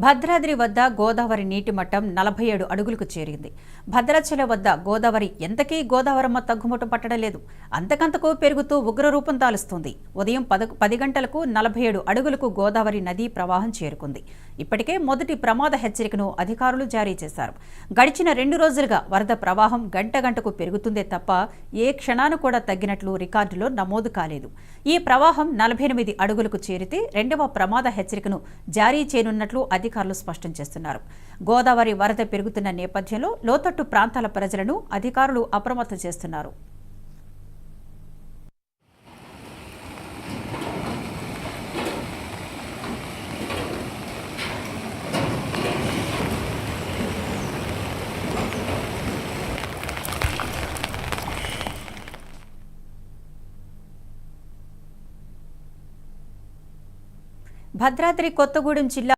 భద్రాద్రి వద్ద గోదావరి నీటి మట్టం 47 అడుగులకు చేరింది. భద్రాచలం వద్ద గోదావరి ఎంతకీ గోదావరమ్మ తగ్గుముట్టు పట్టడం లేదు. అంతకంతకు పెరుగుతూ ఉగ్రరూపం దాలుస్తుంది. ఉదయం 10 గంటలకు 47 అడుగులకు గోదావరి నదీ ప్రవాహం చేరుకుంది. ఇప్పటికే మొదటి ప్రమాద హెచ్చరికను అధికారులు జారీ చేశారు. గడిచిన 2 రోజులుగా వరద ప్రవాహం గంట గంటకు పెరుగుతుందే తప్ప ఏ క్షణాన కూడా తగ్గినట్లు రికార్డులో నమోదు కాలేదు. ఈ ప్రవాహం 48 అడుగులకు చేరితే రెండవ ప్రమాద హెచ్చరికను జారీ చేయనున్నట్లు అధికారులు స్పష్టం చేస్తున్నారు. గోదావరి వరద పెరుగుతున్న నేపథ్యంలో లోతట్టు ప్రాంతాల ప్రజలను అధికారులు అప్రమత్తం చేస్తున్నారు. భద్రాద్రి కొత్తగూడెం జిల్లా